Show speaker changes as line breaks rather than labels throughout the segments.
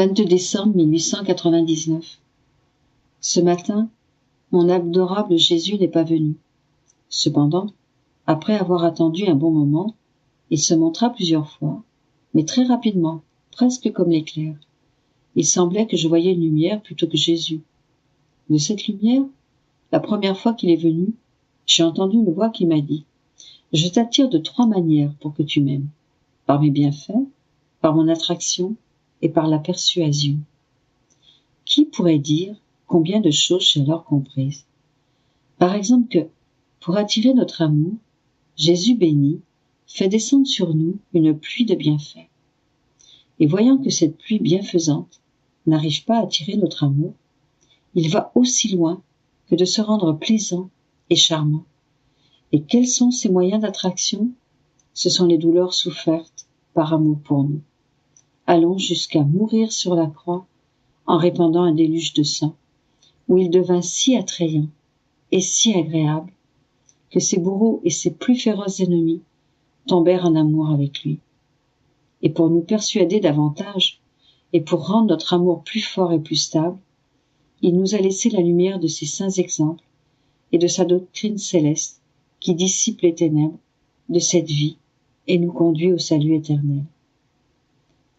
22 décembre 1899. Ce matin, mon adorable Jésus n'est pas venu. Cependant, après avoir attendu un bon moment, il se montra plusieurs fois, mais très rapidement, presque comme l'éclair. Il semblait que je voyais une lumière plutôt que Jésus. De cette lumière, la première fois qu'il est venu, j'ai entendu une voix qui m'a dit « Je t'attire de 3 manières pour que tu m'aimes. Par mes bienfaits, par mon attraction et par la persuasion. » Qui pourrait dire combien de choses j'ai alors comprises? Par exemple que, pour attirer notre amour, Jésus béni fait descendre sur nous une pluie de bienfaits. Et voyant que cette pluie bienfaisante n'arrive pas à attirer notre amour, il va aussi loin que de se rendre plaisant et charmant. Et quels sont ses moyens d'attraction? Ce sont les douleurs souffertes par amour pour nous. Allons jusqu'à mourir sur la croix en répandant un déluge de sang, où il devint si attrayant et si agréable que ses bourreaux et ses plus féroces ennemis tombèrent en amour avec lui. Et pour nous persuader davantage, et pour rendre notre amour plus fort et plus stable, il nous a laissé la lumière de ses saints exemples et de sa doctrine céleste qui dissipe les ténèbres de cette vie et nous conduit au salut éternel.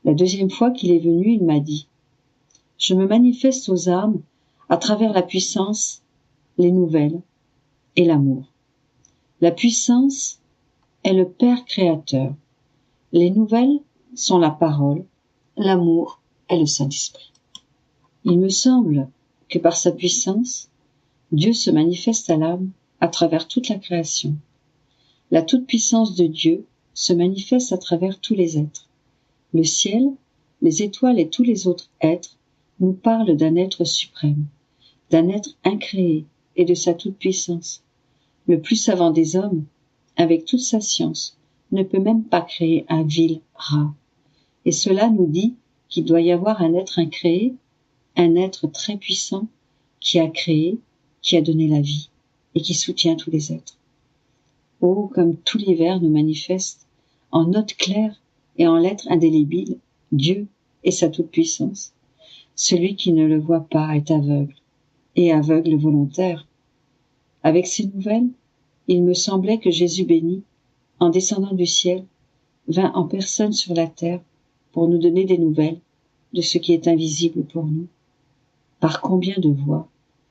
La deuxième fois qu'il est venu, il m'a dit « Je me manifeste aux âmes à travers la puissance, les nouvelles et l'amour. La puissance est le Père créateur. Les nouvelles sont la parole, l'amour est le Saint-Esprit. » Il me semble que par sa puissance, Dieu se manifeste à l'âme à travers toute la création. La toute-puissance de Dieu se manifeste à travers tous les êtres. Le ciel, les étoiles et tous les autres êtres nous parlent d'un être suprême, d'un être incréé et de sa toute-puissance. Le plus savant des hommes, avec toute sa science, ne peut même pas créer un vil rat. Et cela nous dit qu'il doit y avoir un être incréé, un être très puissant, qui a créé, qui a donné la vie, et qui soutient tous les êtres. Oh, comme tout l'hiver nous manifeste, en notes claires et en lettres indélébiles, Dieu et sa toute-puissance. Celui qui ne le voit pas est aveugle, et aveugle volontaire. Avec ces nouvelles, il me semblait que Jésus béni, en descendant du ciel, vint en personne sur la terre pour nous donner des nouvelles de ce qui est invisible pour nous. Par combien de voix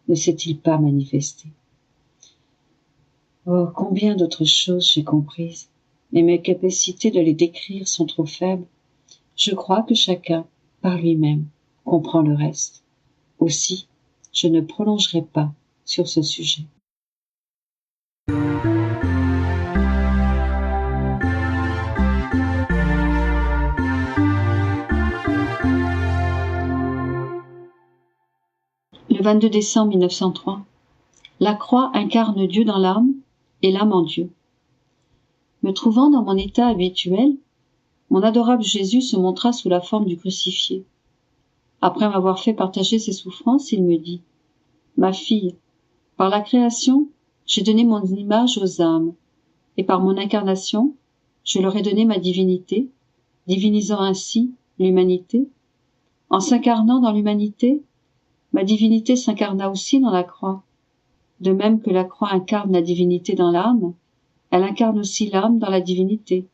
ne s'est-il pas manifesté? Oh, combien d'autres choses j'ai comprises, mais mes capacités de les décrire sont trop faibles. Je crois que chacun, par lui-même, comprend le reste. Aussi, je ne prolongerai pas sur ce sujet. Le 22 décembre 1903. La croix incarne Dieu dans l'âme et l'âme en Dieu. Me trouvant dans mon état habituel, mon adorable Jésus se montra sous la forme du crucifié. Après m'avoir fait partager ses souffrances, il me dit « Ma fille, par la création, j'ai donné mon image aux âmes, et par mon incarnation, je leur ai donné ma divinité, divinisant ainsi l'humanité. En s'incarnant dans l'humanité, ma divinité s'incarna aussi dans la croix. De même que la croix incarne la divinité dans l'âme, elle incarne aussi l'âme dans la divinité,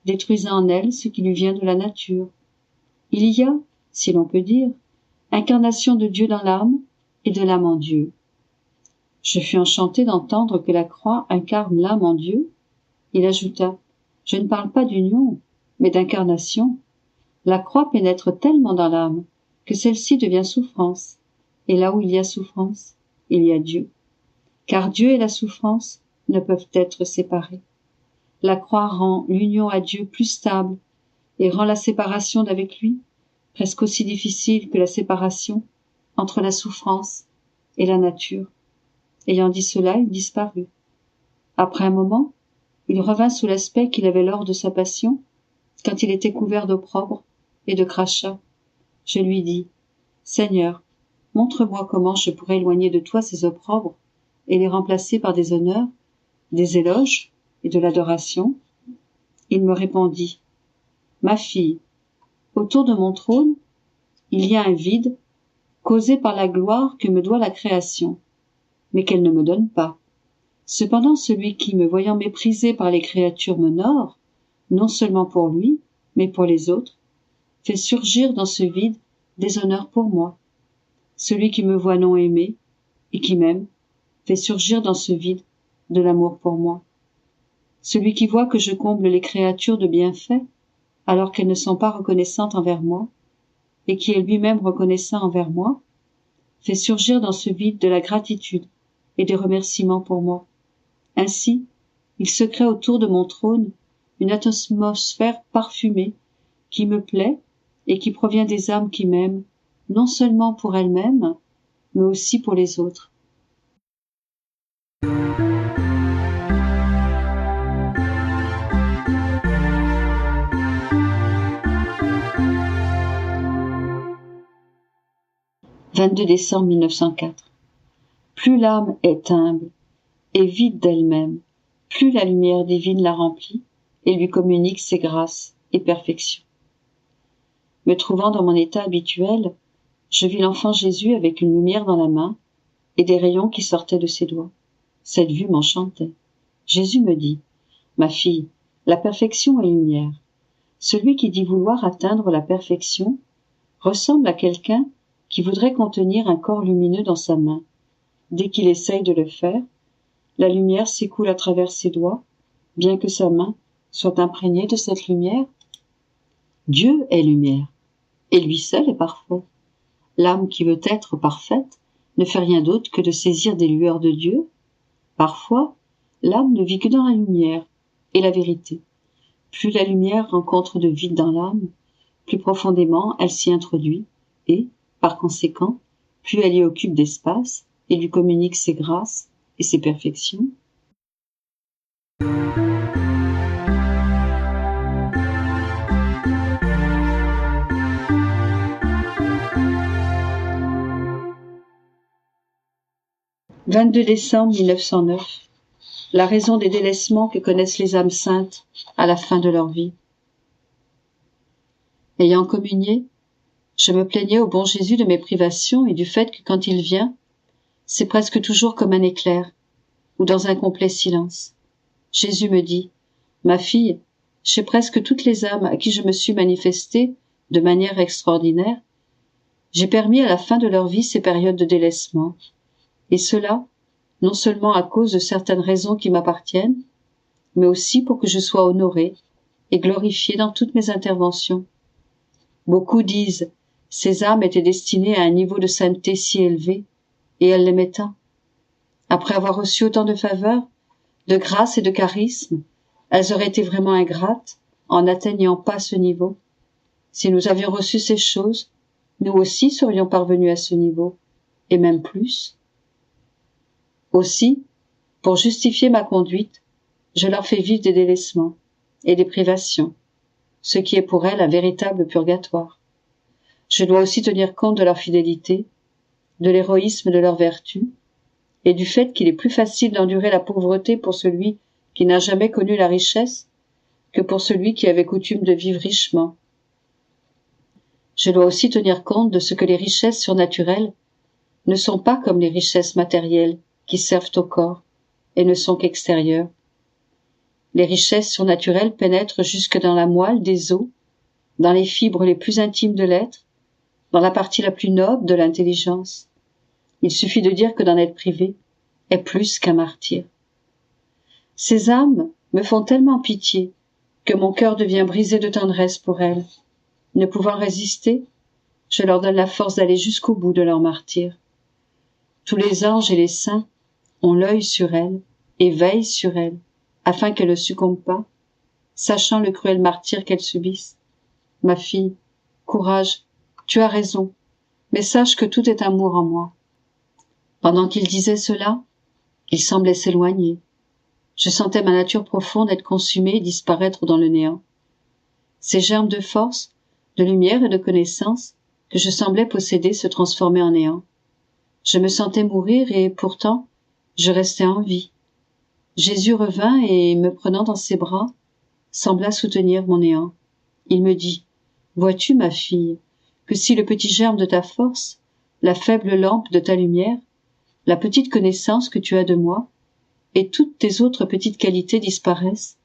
détruisant en elle ce qui lui vient de la nature. Il y a, si l'on peut dire, incarnation de Dieu dans l'âme et de l'âme en Dieu. Je fus enchanté d'entendre que la croix incarne l'âme en Dieu. Il ajouta, « Je ne parle pas d'union, mais d'incarnation. La croix pénètre tellement dans l'âme que celle-ci devient souffrance, et là où il y a souffrance, il y a Dieu. Car Dieu et la souffrance ne peuvent être séparés. La croix rend l'union à Dieu plus stable et rend la séparation d'avec lui presque aussi difficile que la séparation entre la souffrance et la nature. » Ayant dit cela, il disparut. Après un moment, il revint sous l'aspect qu'il avait lors de sa passion, quand il était couvert d'opprobre et de crachats. Je lui dis, « Seigneur, montre-moi comment je pourrais éloigner de toi ces opprobres et les remplacer par des honneurs, des éloges et de l'adoration. » Il me répondit, « Ma fille, autour de mon trône, il y a un vide causé par la gloire que me doit la création, mais qu'elle ne me donne pas. Cependant, celui qui, me voyant méprisé par les créatures, m'honore, non seulement pour lui, mais pour les autres, fait surgir dans ce vide des honneurs pour moi. Celui qui me voit non aimé, et qui m'aime, fait surgir dans ce vide de l'amour pour moi. Celui qui voit que je comble les créatures de bienfaits, alors qu'elles ne sont pas reconnaissantes envers moi, et qui est lui-même reconnaissant envers moi, fait surgir dans ce vide de la gratitude et des remerciements pour moi. Ainsi, il se crée autour de mon trône une atmosphère parfumée qui me plaît et qui provient des âmes qui m'aiment, non seulement pour elles-mêmes, mais aussi pour les autres. « 22 décembre 1904. Plus l'âme est humble et vide d'elle-même, plus la lumière divine la remplit et lui communique ses grâces et perfections. Me trouvant dans mon état habituel, je vis l'enfant Jésus avec une lumière dans la main et des rayons qui sortaient de ses doigts. Cette vue m'enchantait. Jésus me dit : « Ma fille, la perfection est lumière. Celui qui dit vouloir atteindre la perfection ressemble à quelqu'un qui voudrait contenir un corps lumineux dans sa main. Dès qu'il essaye de le faire, la lumière s'écoule à travers ses doigts, bien que sa main soit imprégnée de cette lumière. Dieu est lumière, et lui seul est parfait. L'âme qui veut être parfaite ne fait rien d'autre que de saisir des lueurs de Dieu. Parfois, l'âme ne vit que dans la lumière et la vérité. Plus la lumière rencontre de vide dans l'âme, plus profondément elle s'y introduit et, par conséquent, plus elle y occupe d'espace et lui communique ses grâces et ses perfections. « 22 décembre 1909. La raison des délaissements que connaissent les âmes saintes à la fin de leur vie. Ayant communié, je me plaignais au bon Jésus de mes privations et du fait que quand il vient, c'est presque toujours comme un éclair ou dans un complet silence. Jésus me dit : « Ma fille, chez presque toutes les âmes à qui je me suis manifestée de manière extraordinaire, j'ai permis à la fin de leur vie ces périodes de délaissement, et cela non seulement à cause de certaines raisons qui m'appartiennent, mais aussi pour que je sois honorée et glorifiée dans toutes mes interventions. Beaucoup disent : ces âmes étaient destinées à un niveau de sainteté si élevé, et elles l'aimaient tant. Après avoir reçu autant de faveurs, de grâce et de charisme, elles auraient été vraiment ingrates en n'atteignant pas ce niveau. Si nous avions reçu ces choses, nous aussi serions parvenus à ce niveau, et même plus. Aussi, pour justifier ma conduite, je leur fais vivre des délaissements et des privations, ce qui est pour elles un véritable purgatoire. Je dois aussi tenir compte de leur fidélité, de l'héroïsme de leur vertu, et du fait qu'il est plus facile d'endurer la pauvreté pour celui qui n'a jamais connu la richesse que pour celui qui avait coutume de vivre richement. Je dois aussi tenir compte de ce que les richesses surnaturelles ne sont pas comme les richesses matérielles qui servent au corps et ne sont qu'extérieures. Les richesses surnaturelles pénètrent jusque dans la moelle des os, dans les fibres les plus intimes de l'être, dans la partie la plus noble de l'intelligence. Il suffit de dire que d'en être privé est plus qu'un martyr. Ces âmes me font tellement pitié que mon cœur devient brisé de tendresse pour elles. Ne pouvant résister, je leur donne la force d'aller jusqu'au bout de leur martyre. Tous les anges et les saints ont l'œil sur elles et veillent sur elles, afin qu'elles ne succombent pas, sachant le cruel martyre qu'elles subissent. Ma fille, courage, tu as raison, mais sache que tout est amour en moi. Pendant qu'il disait cela, il semblait s'éloigner. Je sentais ma nature profonde être consumée et disparaître dans le néant. Ces germes de force, de lumière et de connaissance que je semblais posséder se transformaient en néant. Je me sentais mourir et pourtant, je restais en vie. Jésus revint et, me prenant dans ses bras, sembla soutenir mon néant. Il me dit : « Vois-tu, ma fille, que si le petit germe de ta force, la faible lampe de ta lumière, la petite connaissance que tu as de moi, et toutes tes autres petites qualités disparaissent,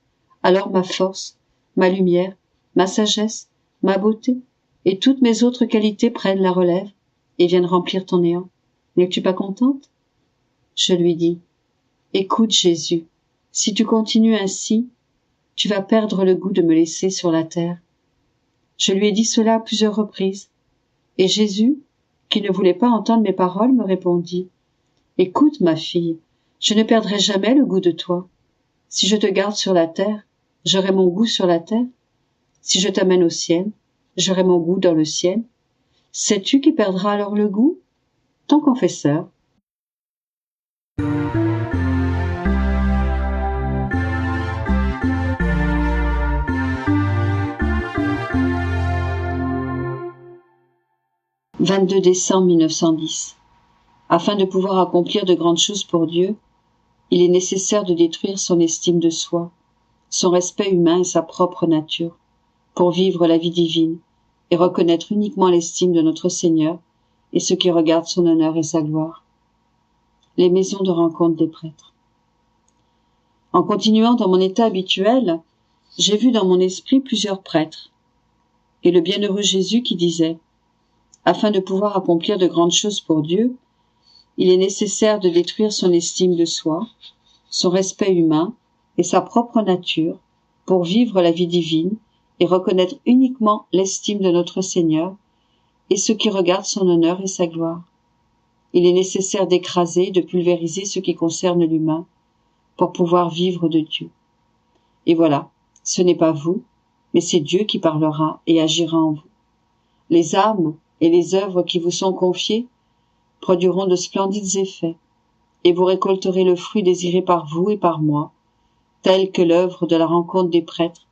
alors ma force, ma lumière, ma sagesse, ma beauté, et toutes mes autres qualités prennent la relève et viennent remplir ton néant. N'es-tu pas contente? Je lui dis, écoute Jésus, si tu continues ainsi, tu vas perdre le goût de me laisser sur la terre. Je lui ai dit cela à plusieurs reprises, et Jésus, qui ne voulait pas entendre mes paroles, me répondit, écoute ma fille, je ne perdrai jamais le goût de toi. Si je te garde sur la terre, j'aurai mon goût sur la terre. Si je t'amène au ciel, j'aurai mon goût dans le ciel. Sais-tu qui perdra alors le goût? Ton confesseur. « 22 décembre 1910. Afin de pouvoir accomplir de grandes choses pour Dieu, il est nécessaire de détruire son estime de soi, son respect humain et sa propre nature, pour vivre la vie divine et reconnaître uniquement l'estime de notre Seigneur et ceux qui regardent son honneur et sa gloire. » Les maisons de rencontre des prêtres. En continuant dans mon état habituel, j'ai vu dans mon esprit plusieurs prêtres, et le bienheureux Jésus qui disait « Afin de pouvoir accomplir de grandes choses pour Dieu, il est nécessaire de détruire son estime de soi, son respect humain et sa propre nature pour vivre la vie divine et reconnaître uniquement l'estime de notre Seigneur et ceux qui regardent son honneur et sa gloire. Il est nécessaire d'écraser et de pulvériser ce qui concerne l'humain pour pouvoir vivre de Dieu. Et voilà, ce n'est pas vous, mais c'est Dieu qui parlera et agira en vous. Les âmes et les œuvres qui vous sont confiées produiront de splendides effets, et vous récolterez le fruit désiré par vous et par moi, tel que l'œuvre de la rencontre des prêtres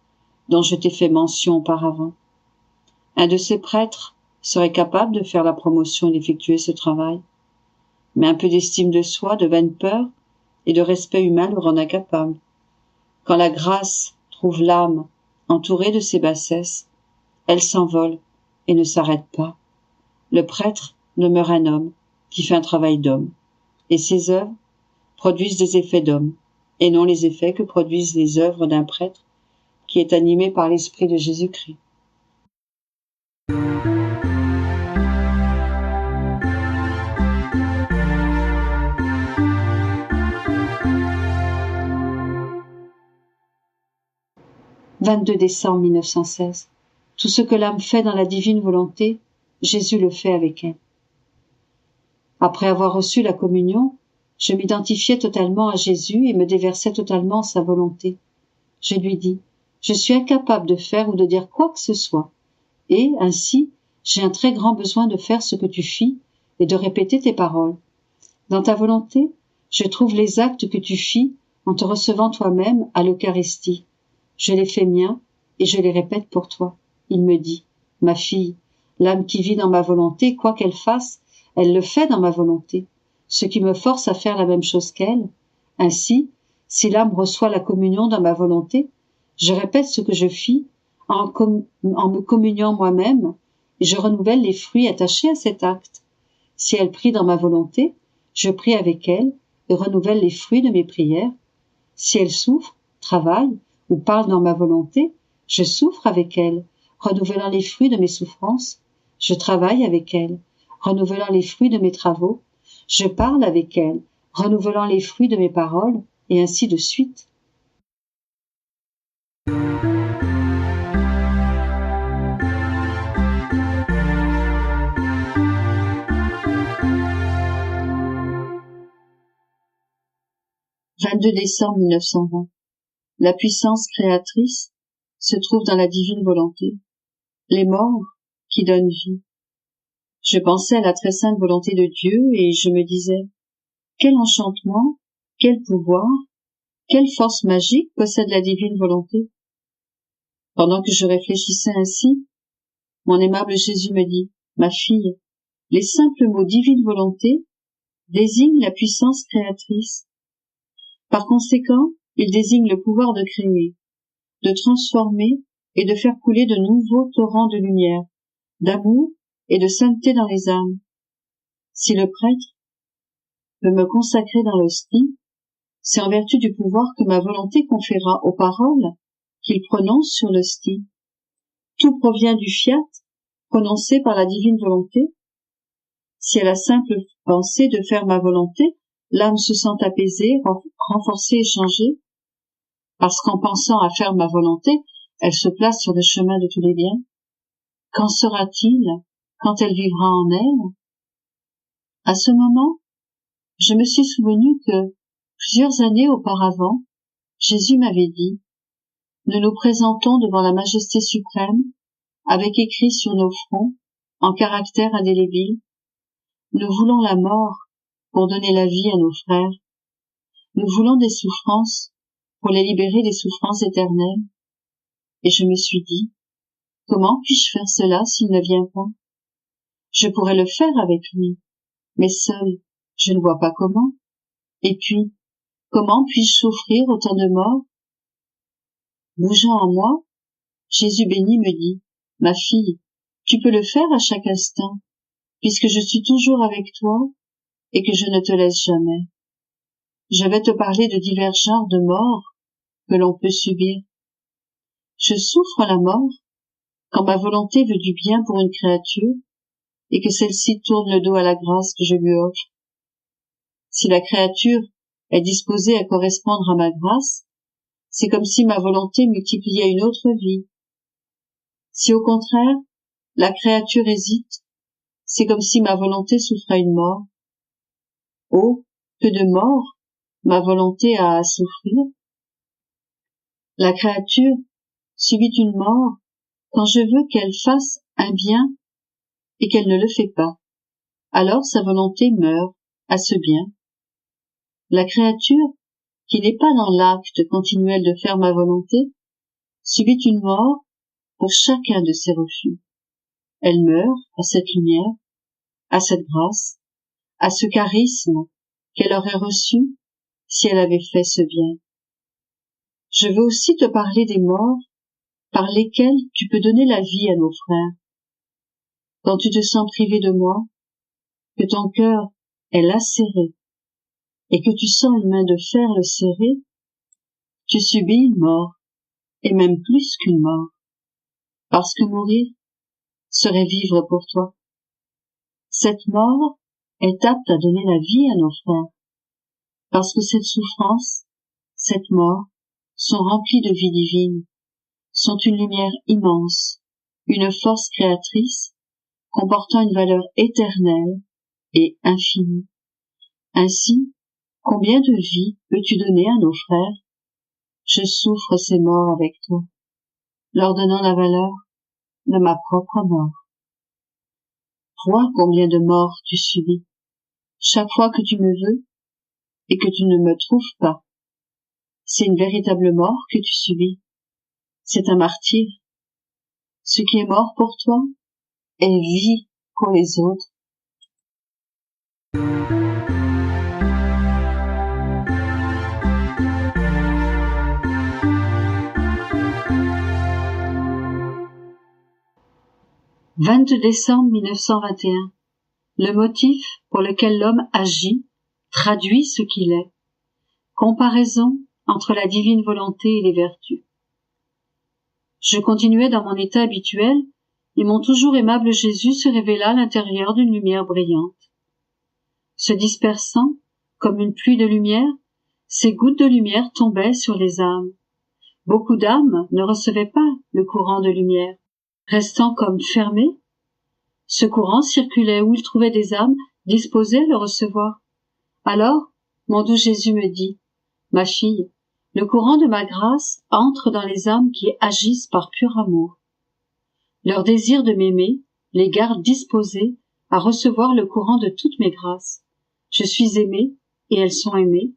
dont je t'ai fait mention auparavant. Un de ces prêtres serait capable de faire la promotion et d'effectuer ce travail, mais un peu d'estime de soi, de vaine peur et de respect humain le rend incapable. Quand la grâce trouve l'âme entourée de ses bassesses, elle s'envole et ne s'arrête pas. Le prêtre demeure un homme qui fait un travail d'homme, et ses œuvres produisent des effets d'homme, et non les effets que produisent les œuvres d'un prêtre qui est animé par l'Esprit de Jésus-Christ. « 22 décembre 1916. Tout ce que l'âme fait dans la divine volonté, Jésus le fait avec elle. » Après avoir reçu la communion, je m'identifiais totalement à Jésus et me déversais totalement en sa volonté. Je lui dis, je suis incapable de faire ou de dire quoi que ce soit, et, ainsi, j'ai un très grand besoin de faire ce que tu fis et de répéter tes paroles. Dans ta volonté, je trouve les actes que tu fis en te recevant toi-même à l'Eucharistie. Je les fais miens et je les répète pour toi. Il me dit, ma fille, l'âme qui vit dans ma volonté, quoi qu'elle fasse, elle le fait dans ma volonté, ce qui me force à faire la même chose qu'elle. Ainsi, si l'âme reçoit la communion dans ma volonté, je répète ce que je fis en me communiant moi-même, et je renouvelle les fruits attachés à cet acte. Si elle prie dans ma volonté, je prie avec elle et renouvelle les fruits de mes prières. Si elle souffre, travaille ou parle dans ma volonté, je souffre avec elle, renouvelant les fruits de mes souffrances. Je travaille avec elle, renouvelant les fruits de mes travaux. Je parle avec elle, renouvelant les fruits de mes paroles, et ainsi de suite. « 22 décembre 1920. La puissance créatrice se trouve dans la divine volonté. Les morts qui donnent vie. Je pensais à la très sainte volonté de Dieu et je me disais, quel enchantement, quel pouvoir, quelle force magique possède la divine volonté. Pendant que je réfléchissais ainsi, mon aimable Jésus me dit, ma fille, les simples mots divine volonté désignent la puissance créatrice. Par conséquent, ils désignent le pouvoir de créer, de transformer et de faire couler de nouveaux torrents de lumière, d'amour et de sainteté dans les âmes. Si le prêtre peut me consacrer dans l'hostie, c'est en vertu du pouvoir que ma volonté conféra aux paroles qu'il prononce sur l'hostie. Tout provient du fiat prononcé par la divine volonté. Si à la simple pensée de faire ma volonté, l'âme se sent apaisée, renforcée et changée, parce qu'en pensant à faire ma volonté, elle se place sur le chemin de tous les biens, qu'en sera-t-il quand elle vivra en elle? À ce moment, je me suis souvenu que, plusieurs années auparavant, Jésus m'avait dit: nous nous présentons devant la majesté suprême, avec écrit sur nos fronts, en caractères indélébiles: nous voulons la mort pour donner la vie à nos frères. Nous voulons des souffrances pour les libérer des souffrances éternelles. Et je me suis dit: comment puis-je faire cela s'il ne vient pas? Je pourrais le faire avec lui, mais seul, je ne vois pas comment. Et puis, comment puis-je souffrir autant de morts? Bougeant en moi, Jésus béni me dit: ma fille, tu peux le faire à chaque instant, puisque je suis toujours avec toi et que je ne te laisse jamais. Je vais te parler de divers genres de morts que l'on peut subir. Je souffre la mort quand ma volonté veut du bien pour une créature et que celle-ci tourne le dos à la grâce que je lui offre. Si la créature est disposée à correspondre à ma grâce, c'est comme si ma volonté multipliait une autre vie. Si au contraire, la créature hésite, c'est comme si ma volonté souffrait une mort. Oh, que de morts ma volonté a à souffrir. La créature subit une mort quand je veux qu'elle fasse un bien et qu'elle ne le fait pas. Alors sa volonté meurt à ce bien. La créature, qui n'est pas dans l'acte continuel de faire ma volonté, subit une mort pour chacun de ses refus. Elle meurt à cette lumière, à cette grâce, à ce charisme qu'elle aurait reçu si elle avait fait ce bien. Je veux aussi te parler des morts par lesquelles tu peux donner la vie à nos frères. Quand tu te sens privé de moi, que ton cœur est lacéré et que tu sens une main de fer le serrer, tu subis une mort, et même plus qu'une mort, parce que mourir serait vivre pour toi. Cette mort est apte à donner la vie à nos frères, parce que cette souffrance, cette mort, sont remplies de vie divine, sont une lumière immense, une force créatrice, comportant une valeur éternelle et infinie. Ainsi, combien de vie peux-tu donner à nos frères? Je souffre ces morts avec toi, leur donnant la valeur de ma propre mort. Vois combien de morts tu subis, chaque fois que tu me veux et que tu ne me trouves pas. C'est une véritable mort que tu subis. C'est un martyr. Ce qui est mort pour toi est vie pour les autres. « 22 décembre 1921. Le motif pour lequel l'homme agit traduit ce qu'il est. Comparaison entre la divine volonté et les vertus. Je continuais dans mon état habituel, et mon toujours aimable Jésus se révéla à l'intérieur d'une lumière brillante. Se dispersant, comme une pluie de lumière, ces gouttes de lumière tombaient sur les âmes. Beaucoup d'âmes ne recevaient pas le courant de lumière, restant comme fermées. Ce courant circulait où il trouvait des âmes disposées à le recevoir. Alors, mon doux Jésus me dit: ma fille, le courant de ma grâce entre dans les âmes qui agissent par pur amour. Leur désir de m'aimer les garde disposées à recevoir le courant de toutes mes grâces. Je suis aimée et elles sont aimées.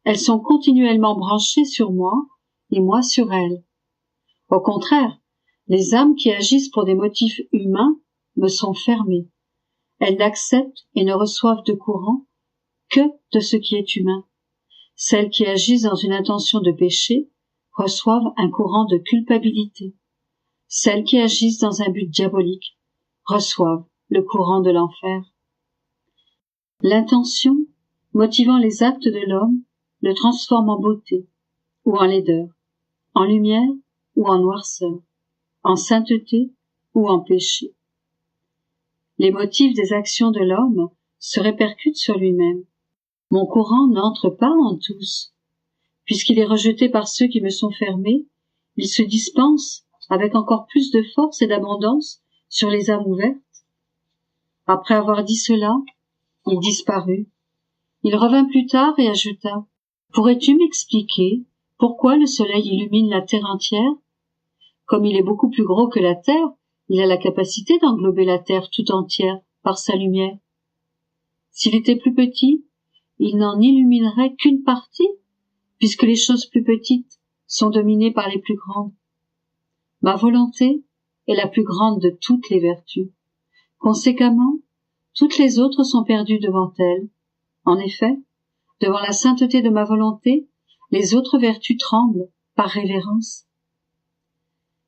Elles sont continuellement branchées sur moi et moi sur elles. Au contraire, les âmes qui agissent pour des motifs humains me sont fermées. Elles n'acceptent et ne reçoivent de courant que de ce qui est humain. Celles qui agissent dans une intention de péché reçoivent un courant de culpabilité. Celles qui agissent dans un but diabolique reçoivent le courant de l'enfer. L'intention, motivant les actes de l'homme, le transforme en beauté ou en laideur, en lumière ou en noirceur, en sainteté ou en péché. Les motifs des actions de l'homme se répercutent sur lui-même. Mon courant n'entre pas en tous. Puisqu'il est rejeté par ceux qui me sont fermés, il se dispense avec encore plus de force et d'abondance sur les âmes ouvertes. Après avoir dit cela, il disparut. Il revint plus tard et ajouta: « Pourrais-tu m'expliquer pourquoi le soleil illumine la terre entière? Comme il est beaucoup plus gros que la terre, il a la capacité d'englober la terre tout entière par sa lumière. S'il était plus petit, il n'en illuminerait qu'une partie, puisque les choses plus petites sont dominées par les plus grandes. Ma volonté est la plus grande de toutes les vertus. Conséquemment, toutes les autres sont perdues devant elle. En effet, devant la sainteté de ma volonté, les autres vertus tremblent par révérence.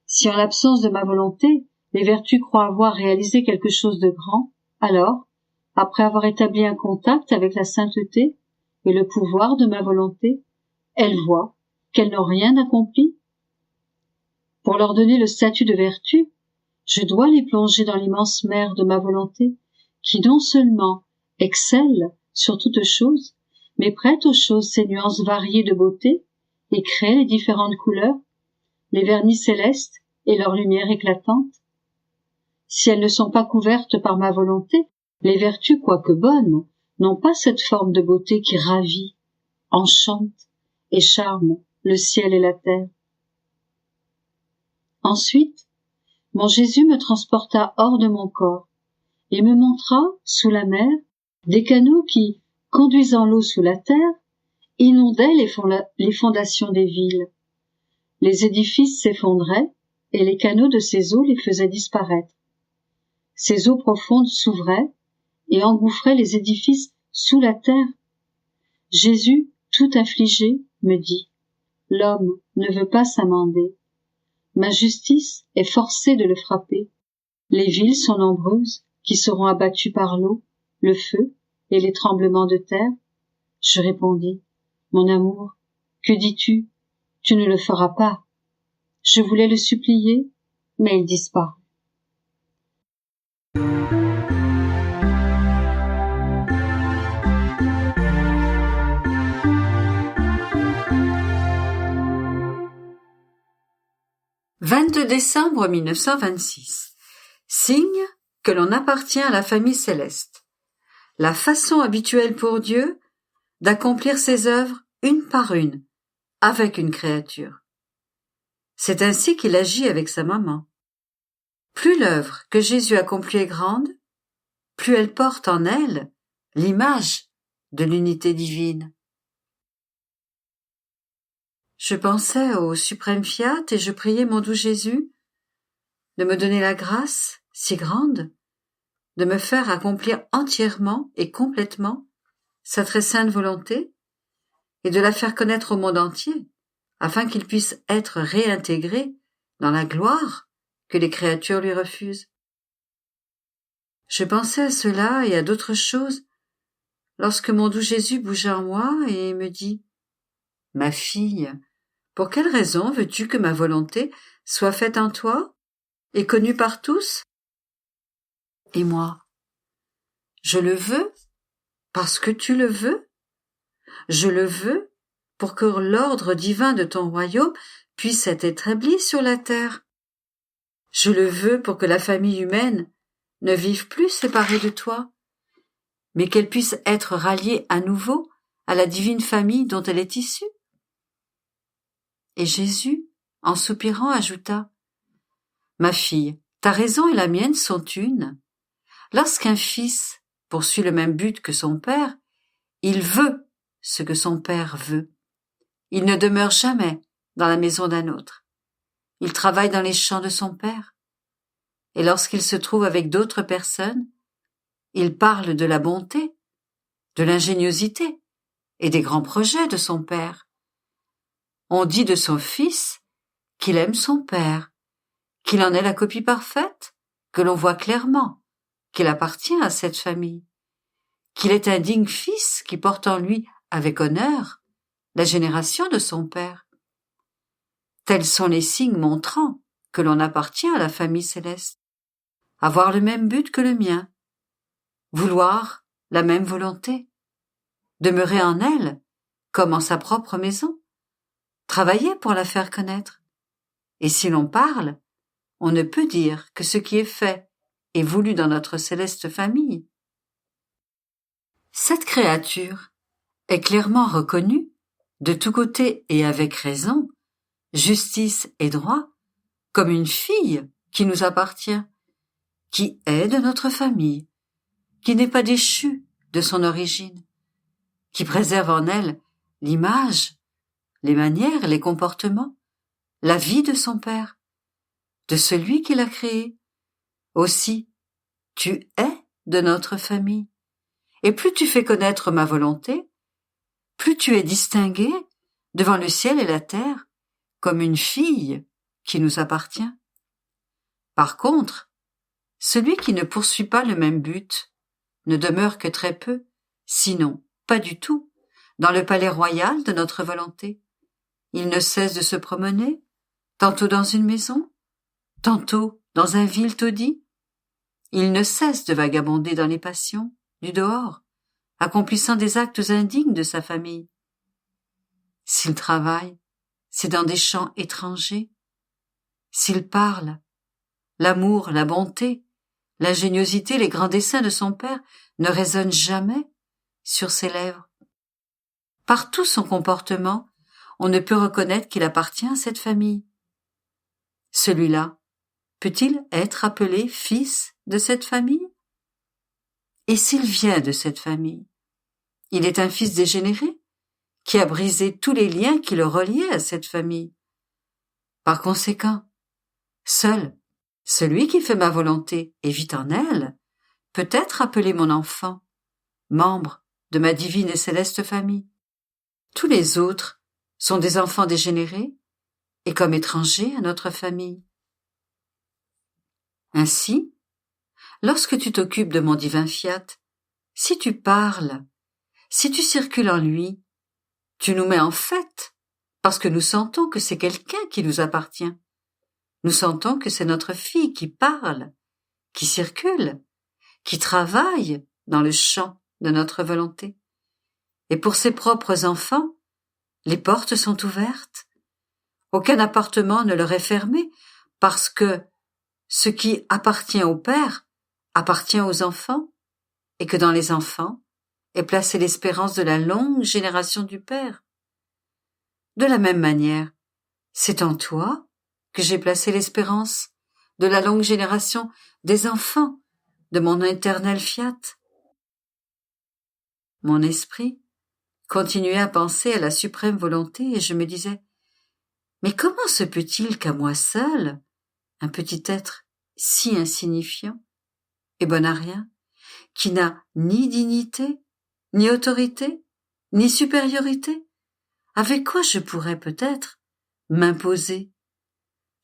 Si en l'absence de ma volonté, les vertus croient avoir réalisé quelque chose de grand, alors, après avoir établi un contact avec la sainteté et le pouvoir de ma volonté, elles voient qu'elles n'ont rien accompli. Pour leur donner le statut de vertu, je dois les plonger dans l'immense mer de ma volonté, qui non seulement excelle sur toutes choses, mais prête aux choses ces nuances variées de beauté et crée les différentes couleurs, les vernis célestes et leur lumière éclatante. Si elles ne sont pas couvertes par ma volonté, les vertus, quoique bonnes, n'ont pas cette forme de beauté qui ravit, enchante et charme le ciel et la terre. Ensuite, mon Jésus me transporta hors de mon corps et me montra, sous la mer, des canaux qui, conduisant l'eau sous la terre, inondaient les fondations des villes. Les édifices s'effondraient et les canaux de ces eaux les faisaient disparaître. Ces eaux profondes s'ouvraient et engouffraient les édifices sous la terre. Jésus, tout affligé, me dit: « L'homme ne veut pas s'amender. Ma justice est forcée de le frapper. Les villes sont nombreuses qui seront abattues par l'eau, le feu et les tremblements de terre. » Je répondis: « Mon amour, que dis-tu? Tu ne le feras pas. » Je voulais le supplier, mais il disparut. « 22 décembre 1926. Signe que l'on appartient à la famille céleste. La façon habituelle pour Dieu d'accomplir ses œuvres une par une, avec une créature. C'est ainsi qu'il agit avec sa maman. Plus l'œuvre que Jésus accomplit est grande, plus elle porte en elle l'image de l'unité divine. Je pensais au suprême fiat et je priais mon doux Jésus de me donner la grâce si grande de me faire accomplir entièrement et complètement sa très sainte volonté et de la faire connaître au monde entier afin qu'il puisse être réintégré dans la gloire que les créatures lui refusent. Je pensais à cela et à d'autres choses lorsque mon doux Jésus bougea en moi et me dit: « Ma fille, pour quelle raison veux-tu que ma volonté soit faite en toi et connue par tous? » Et moi, je le veux parce que tu le veux. Je le veux pour que l'ordre divin de ton royaume puisse être établi sur la terre. Je le veux pour que la famille humaine ne vive plus séparée de toi, mais qu'elle puisse être ralliée à nouveau à la divine famille dont elle est issue. Et Jésus, en soupirant, ajouta: « Ma fille, ta raison et la mienne sont une. Lorsqu'un fils poursuit le même but que son père, il veut ce que son père veut. Il ne demeure jamais dans la maison d'un autre. Il travaille dans les champs de son père. Et lorsqu'il se trouve avec d'autres personnes, il parle de la bonté, de l'ingéniosité et des grands projets de son père. On dit de son fils qu'il aime son père, qu'il en est la copie parfaite, que l'on voit clairement,
qu'il appartient à cette famille, qu'il est un digne fils qui porte en lui avec honneur la génération de son père. Tels sont les signes montrant que l'on appartient à la famille céleste. Avoir le même but que le mien, vouloir la même volonté, demeurer en elle comme en sa propre maison, travailler pour la faire connaître. Et si l'on parle, on ne peut dire que ce qui est fait et voulu dans notre céleste famille. Cette créature est clairement reconnue, de tous côtés et avec raison, justice et droit, comme une fille qui nous appartient, qui est de notre famille, qui n'est pas déchue de son origine, qui préserve en elle l'image, les manières, les comportements, la vie de son père, de celui qui l'a créé. Aussi, tu es de notre famille. Et plus tu fais connaître ma volonté, plus tu es distingué devant le ciel et la terre comme une fille qui nous appartient. Par contre, celui qui ne poursuit pas le même but ne demeure que très peu, sinon pas du tout, dans le palais royal de notre volonté. Il ne cesse de se promener, tantôt dans une maison, tantôt dans un vil taudis. Il ne cesse de vagabonder dans les passions du dehors, accomplissant des actes indignes de sa famille. S'il travaille, c'est dans des champs étrangers. S'il parle, l'amour, la bonté, l'ingéniosité, les grands desseins de son père ne résonnent jamais sur ses lèvres. Par tout son comportement, on ne peut reconnaître qu'il appartient à cette famille. Celui-là, peut-il être appelé fils de cette famille? Et s'il vient de cette famille, il est un fils dégénéré qui a brisé tous les liens qui le reliaient à cette famille. Par conséquent, seul celui qui fait ma volonté et vit en elle peut être appelé mon enfant, membre de ma divine et céleste famille. Tous les autres sont des enfants dégénérés et comme étrangers à notre famille. Ainsi, lorsque tu t'occupes de mon divin fiat, si tu parles, si tu circules en lui, tu nous mets en fête, parce que nous sentons que c'est quelqu'un qui nous appartient. Nous sentons que c'est notre fille qui parle, qui circule, qui travaille dans le champ de notre volonté. Et pour ses propres enfants, les portes sont ouvertes. Aucun appartement ne leur est fermé, parce que ce qui appartient au Père appartient aux enfants, et que dans les enfants est placée l'espérance de la longue génération du Père. De la même manière, c'est en toi que j'ai placé l'espérance de la longue génération des enfants de mon éternel fiat. Mon esprit continuait à penser à la suprême volonté et je me disais, mais comment se peut-il qu'à moi seul, un petit être si insignifiant et bon à rien, qui n'a ni dignité, ni autorité, ni supériorité, avec quoi je pourrais peut-être m'imposer,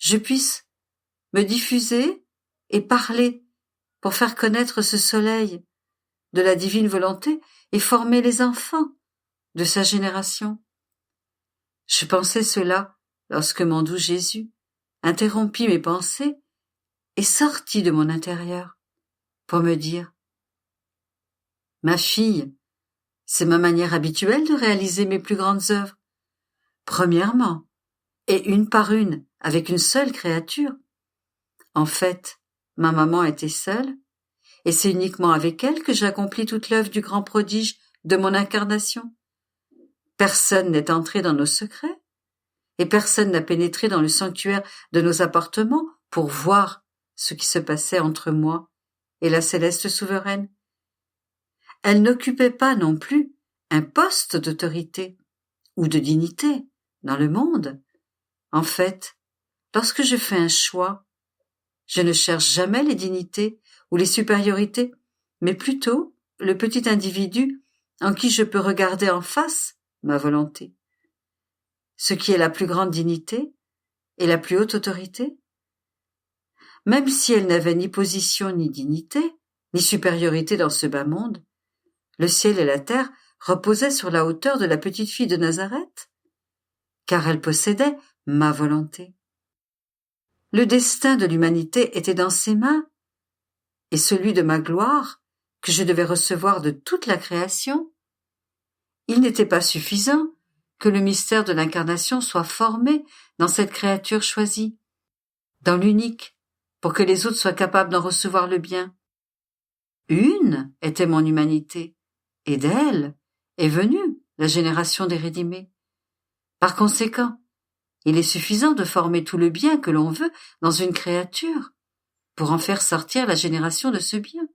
je puisse me diffuser et parler pour faire connaître ce soleil de la divine volonté et former les enfants de sa génération. Je pensais cela lorsque mon doux Jésus interrompit mes pensées et sortit de mon intérieur pour me dire « Ma fille, c'est ma manière habituelle de réaliser mes plus grandes œuvres. Premièrement, et une par une, avec une seule créature. En fait, ma maman était seule, et c'est uniquement avec elle que j'accomplis toute l'œuvre du grand prodige de mon incarnation. Personne n'est entré dans nos secrets, et personne n'a pénétré dans le sanctuaire de nos appartements pour voir ce qui se passait entre moi et la céleste souveraine. Elle n'occupait pas non plus un poste d'autorité ou de dignité dans le monde. En fait, lorsque je fais un choix, je ne cherche jamais les dignités ou les supériorités, mais plutôt le petit individu en qui je peux regarder en face ma volonté. Ce qui est la plus grande dignité et la plus haute autorité, même si elle n'avait ni position ni dignité, ni supériorité dans ce bas monde. Le ciel et la terre reposaient sur la hauteur de la petite fille de Nazareth, car elle possédait ma volonté. Le destin de l'humanité était dans ses mains, et celui de ma gloire, que je devais recevoir de toute la création. Il n'était pas suffisant que le mystère de l'incarnation soit formé dans cette créature choisie, dans l'unique, pour que les autres soient capables d'en recevoir le bien. Une était mon humanité, et d'elle est venue la génération des rédimés. Par conséquent, il est suffisant de former tout le bien que l'on veut dans une créature, pour en faire sortir la génération de ce bien.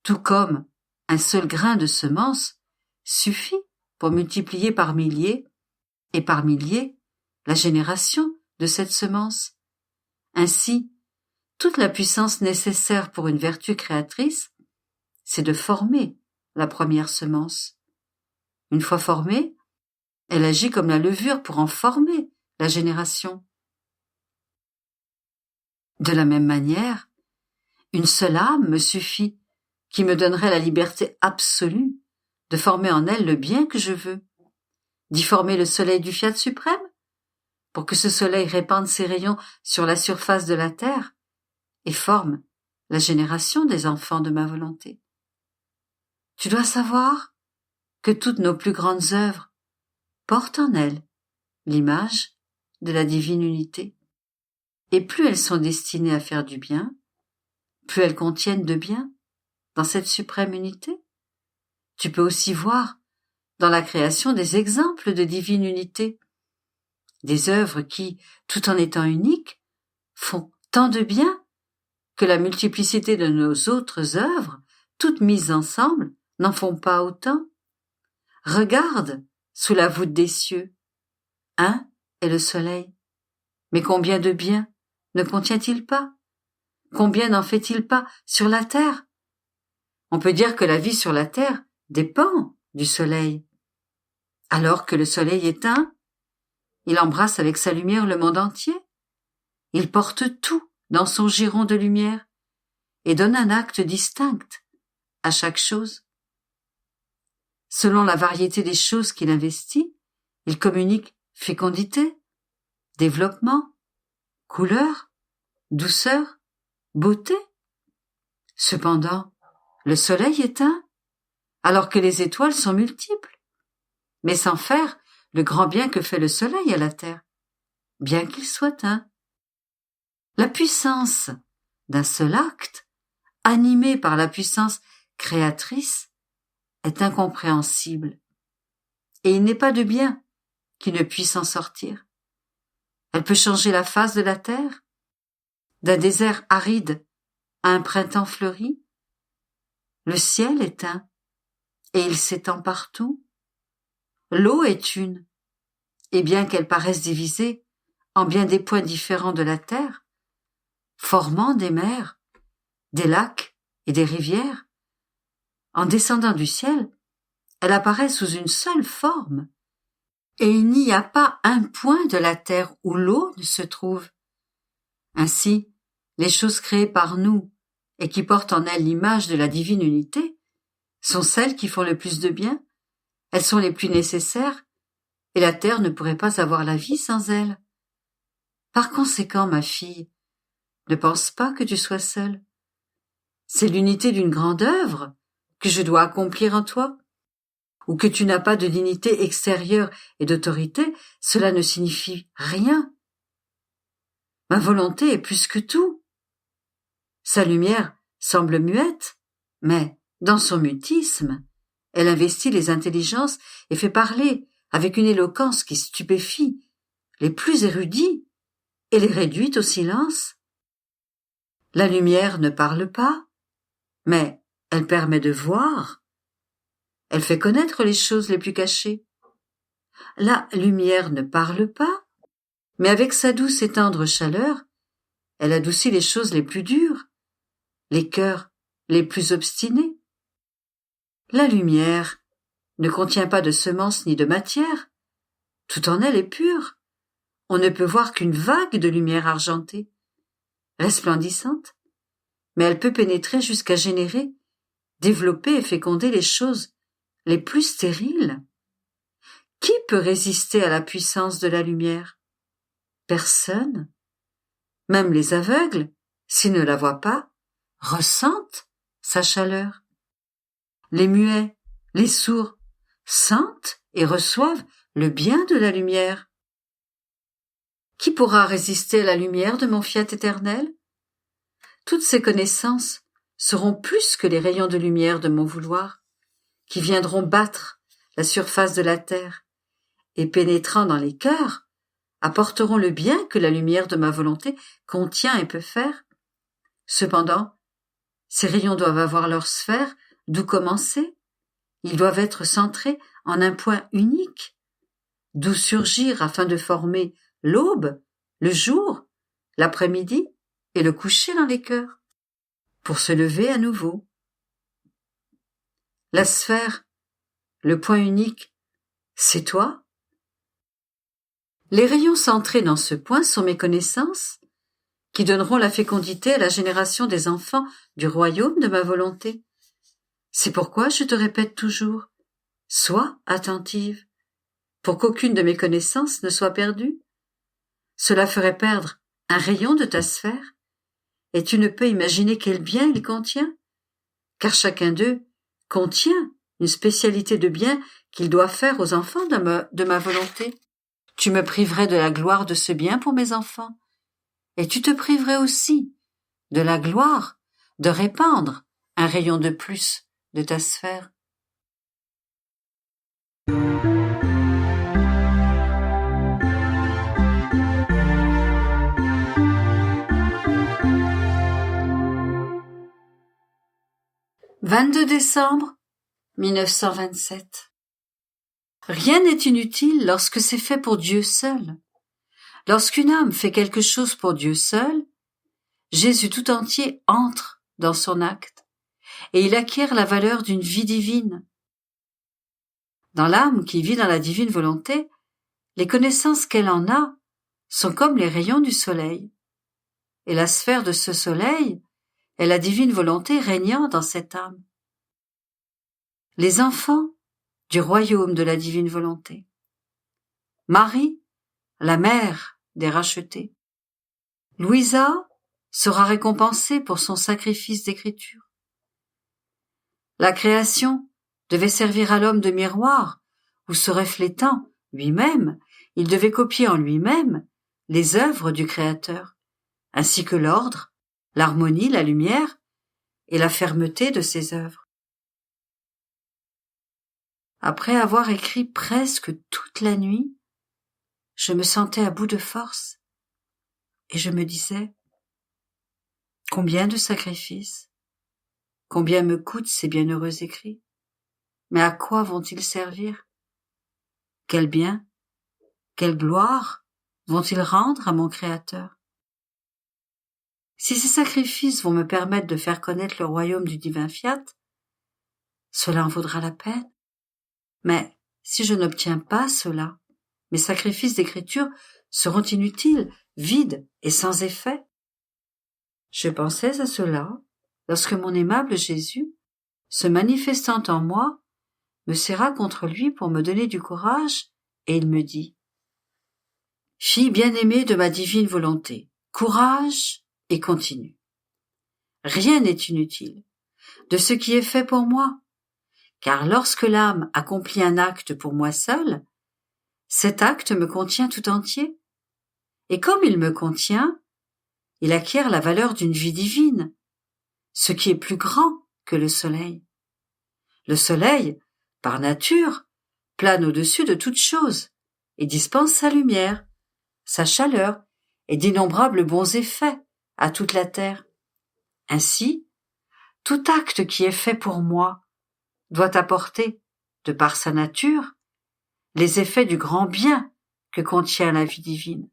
Tout comme un seul grain de semence suffit pour multiplier par milliers et par milliers la génération de cette semence. Ainsi, toute la puissance nécessaire pour une vertu créatrice, c'est de former la première semence. Une fois formée, elle agit comme la levure pour en former la génération. De la même manière, une seule âme me suffit, qui me donnerait la liberté absolue de former en elle le bien que je veux, d'y former le soleil du fiat suprême, pour que ce soleil répande ses rayons sur la surface de la terre et forme la génération des enfants de ma volonté. Tu dois savoir que toutes nos plus grandes œuvres portent en elles l'image de la divine unité, et plus elles sont destinées à faire du bien, plus elles contiennent de bien dans cette suprême unité. Tu peux aussi voir dans la création des exemples de divine unité, des œuvres qui, tout en étant uniques, font tant de bien que la multiplicité de nos autres œuvres, toutes mises ensemble, n'en font pas autant. Regarde sous la voûte des cieux. Un est le soleil. Mais combien de bien ne contient-il pas? Combien n'en fait-il pas sur la terre? On peut dire que la vie sur la terre dépend du soleil. Alors que le soleil éteint, il embrasse avec sa lumière le monde entier. Il porte tout dans son giron de lumière et donne un acte distinct à chaque chose. Selon la variété des choses qu'il investit, il communique fécondité, développement, couleur, douceur, beauté. Cependant, le soleil est un, alors que les étoiles sont multiples, mais sans faire le grand bien que fait le soleil à la terre, bien qu'il soit un. La puissance d'un seul acte, animé par la puissance créatrice, est incompréhensible, et il n'est pas de bien qui ne puisse en sortir. Elle peut changer la face de la terre, d'un désert aride à un printemps fleuri. Le ciel est un, et il s'étend partout. L'eau est une, et bien qu'elle paraisse divisée en bien des points différents de la terre, formant des mers, des lacs et des rivières, en descendant du ciel, elle apparaît sous une seule forme, et il n'y a pas un point de la terre où l'eau ne se trouve. Ainsi, les choses créées par nous et qui portent en elles l'image de la divine unité sont celles qui font le plus de bien, elles sont les plus nécessaires, et la terre ne pourrait pas avoir la vie sans elles. Par conséquent, ma fille, ne pense pas que tu sois seule. C'est l'unité d'une grande œuvre que je dois accomplir en toi. Ou que tu n'as pas de dignité extérieure et d'autorité, cela ne signifie rien. Ma volonté est plus que tout. Sa lumière semble muette, mais, dans son mutisme, elle investit les intelligences et fait parler avec une éloquence qui stupéfie les plus érudits et les réduit au silence. La lumière ne parle pas, mais elle permet de voir. Elle fait connaître les choses les plus cachées. La lumière ne parle pas, mais avec sa douce et tendre chaleur, elle adoucit les choses les plus dures, les cœurs les plus obstinés. La lumière ne contient pas de semence ni de matière, tout en elle est pur. On ne peut voir qu'une vague de lumière argentée, resplendissante, mais elle peut pénétrer jusqu'à générer, développer et féconder les choses les plus stériles. Qui peut résister à la puissance de la lumière? Personne. Même les aveugles, s'ils ne la voient pas, ressentent sa chaleur. Les muets, les sourds, sentent et reçoivent le bien de la lumière. Qui pourra résister à la lumière de mon fiat éternel? Toutes ces connaissances seront plus que les rayons de lumière de mon vouloir, qui viendront battre la surface de la terre et pénétrant dans les cœurs, apporteront le bien que la lumière de ma volonté contient et peut faire. Cependant, ces rayons doivent avoir leur sphère d'où commencer. Ils doivent être centrés en un point unique, d'où surgir afin de former l'aube, le jour, l'après-midi et le coucher dans les cœurs, pour se lever à nouveau. La sphère, le point unique, c'est toi. Les rayons centrés dans ce point sont mes connaissances, qui donneront la fécondité à la génération des enfants du royaume de ma volonté. C'est pourquoi je te répète toujours, sois attentive, pour qu'aucune de mes connaissances ne soit perdue. Cela ferait perdre un rayon de ta sphère, et tu ne peux imaginer quel bien il contient, car chacun d'eux contient une spécialité de bien qu'il doit faire aux enfants de ma volonté. Tu me priverais de la gloire de ce bien pour mes enfants, et tu te priverais aussi de la gloire de répandre un rayon de plus de ta sphère. « 22 décembre 1927. Rien n'est inutile lorsque c'est fait pour Dieu seul. Lorsqu'une âme fait quelque chose pour Dieu seul, Jésus tout entier entre dans son acte, et il acquiert la valeur d'une vie divine. Dans l'âme qui vit dans la divine volonté, les connaissances qu'elle en a sont comme les rayons du soleil, et la sphère de ce soleil est la divine volonté régnant dans cette âme. Les enfants du royaume de la divine volonté. Marie, la mère des rachetés. Louisa sera récompensée pour son sacrifice d'écriture. La création devait servir à l'homme de miroir, où se reflétant lui-même, il devait copier en lui-même les œuvres du Créateur, ainsi que l'ordre, l'harmonie, la lumière et la fermeté de ses œuvres. Après avoir écrit presque toute la nuit, je me sentais à bout de force et je me disais « Combien de sacrifices, combien me coûtent ces bienheureux écrits, mais à quoi vont-ils servir? Quel bien, quelle gloire vont-ils rendre à mon Créateur? Si ces sacrifices vont me permettre de faire connaître le royaume du divin fiat, cela en vaudra la peine. Mais si je n'obtiens pas cela, mes sacrifices d'écriture seront inutiles, vides et sans effet. Je pensais à cela lorsque mon aimable Jésus, se manifestant en moi, me serra contre lui pour me donner du courage, et il me dit « Fille bien-aimée de ma divine volonté, courage et continue. Rien n'est inutile de ce qui est fait pour moi, car lorsque l'âme accomplit un acte pour moi seul, cet acte me contient tout entier, et comme il me contient, il acquiert la valeur d'une vie divine, ce qui est plus grand que le soleil. Le soleil, par nature, plane au-dessus de toute chose et dispense sa lumière, sa chaleur et d'innombrables bons effets à toute la terre. Ainsi, tout acte qui est fait pour moi doit apporter, de par sa nature, les effets du grand bien que contient la vie divine.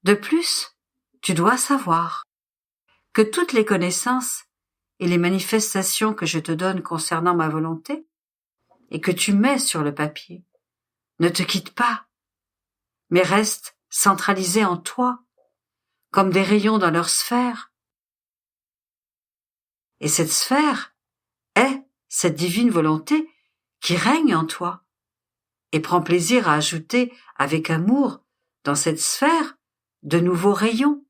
De plus, tu dois savoir que toutes les connaissances et les manifestations que je te donne concernant ma volonté et que tu mets sur le papier ne te quittent pas, mais restent centralisées en toi, comme des rayons dans leur sphère. Et cette sphère est cette divine volonté qui règne en toi et prend plaisir à ajouter avec amour dans cette sphère de nouveaux rayons